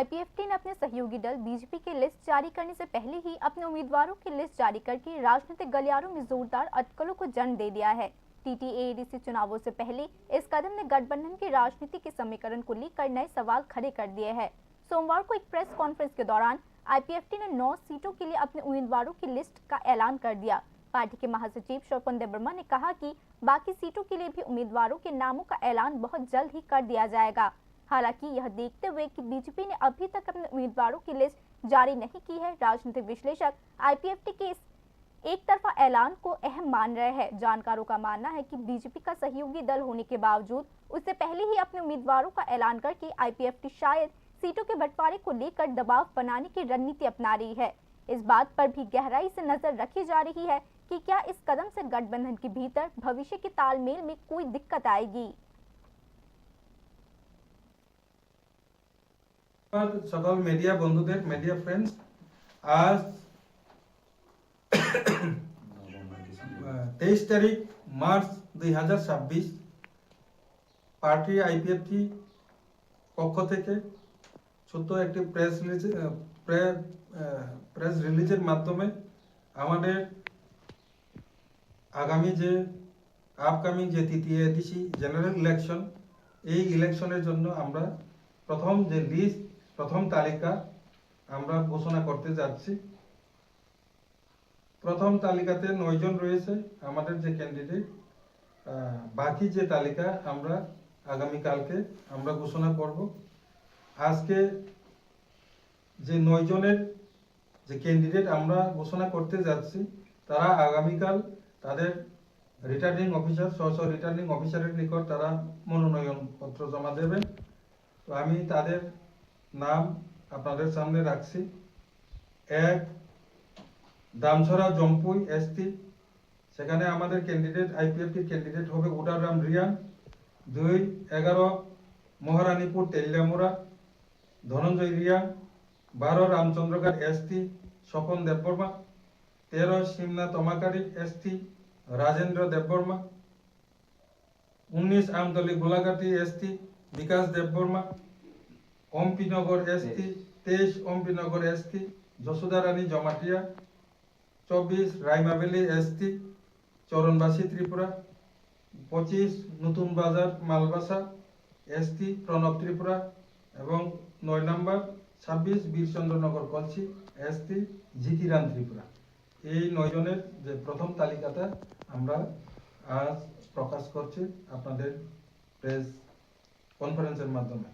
IPFT ने अपने सहयोगी दल बीजेपी की लिस्ट जारी करने से पहले ही अपने उम्मीदवारों की लिस्ट जारी करके राजनीतिक गलियारों में जोरदार अटकलों को जन्म दे दिया है। टीटीएडीसी चुनावों से पहले इस कदम ने गठबंधन की राजनीति के समीकरण को लेकर नए सवाल खड़े कर दिए हैं। सोमवार को एक प्रेस कॉन्फ्रेंस के दौरान आईपीएफटी ने 9 सीटों के लिए अपने उम्मीदवारों की लिस्ट का ऐलान कर दिया। पार्टी के महासचिव स्वपन देबबर्मा ने कहा कि बाकी सीटों के लिए भी उम्मीदवारों के नामों का ऐलान बहुत जल्द ही कर दिया जाएगा। हालांकि यह देखते हुए कि बीजेपी ने अभी तक अपने उम्मीदवारों की लिस्ट जारी नहीं की है, राजनीतिक विश्लेषक आईपीएफटी के इस एक तरफा ऐलान को अहम मान रहे हैं। जानकारों का मानना है कि बीजेपी का सहयोगी दल होने के बावजूद उससे पहले ही अपने उम्मीदवारों का ऐलान करके आईपीएफटी शायद सीटों के बंटवारे को लेकर दबाव बनाने की रणनीति अपना रही है। इस बात पर भी गहराई से नजर रखी जा रही है कि क्या इस कदम से गठबंधन के भीतर भविष्य के तालमेल में कोई दिक्कत आएगी। सकल मीडिया बंधुदेर मीडिया फ्रेंड्स, आज 23 तारीख मार्च 2026 पार्टी आईपीएफटी पक्ष থেকে ছোট একটি প্রেস রিলিজের মাধ্যমে আমাদের আগামী যে আপকামিং যে তৃতীয় এডিসি জেনারেল ইলেকশন, এই ইলেকশনের জন্য আমরা প্রথম যে লিস্ট, প্রথম তালিকা আমরা ঘোষণা করতে যাচ্ছি। প্রথম তালিকাতে 9 জন রয়েছে আমাদের যে ক্যান্ডিডেট। বাকি যে তালিকা আমরা আগামী কালকে আমরা ঘোষণা করব। আজকে যে 9 জনের যে ক্যান্ডিডেট আমরা ঘোষণা করতে যাচ্ছি, তারা আগামীকাল তাদের রিটার্নিং অফিসার, সহ রিটার্নিং অফিসারের নিকট তারা মনোনয়ন পত্র জমা দেবেন। তো আমি তাদের নাম আপনাদের সামনে রাখছি। 1 দামছড়া জম্পুই এসটি, সেখানে আমাদের ক্যান্ডিডেট আইপিএফটির ক্যান্ডিডেট হবে Udaram Reang. 2 11 Maharanipur Teliamura Dhananjoy Reang. 12 Ramchandraghat ST Swapan Debbarma. 13 Simna Tamakari ST Rajendra Debbarma. 19 Amtali Golaghati ST Bikash Debbarma. Ampinagar ST 23 Ampinagar ST Jashoda Rani Jamatia. 24 Raimabelli ST Charanbasi Tripura. 25 নতুন বাজার মালবাসা এসটি প্রণব ত্রিপুরা এবং 9 নম্বর 26 বীরচন্দ্রনগর কলসি এসটি জিতিরাম ত্রিপুরা। এই 9 জনের যে প্রথম তালিকাটা আমরা আজ প্রকাশ করছি আপনাদের প্রেস কনফারেন্সের মাধ্যমে।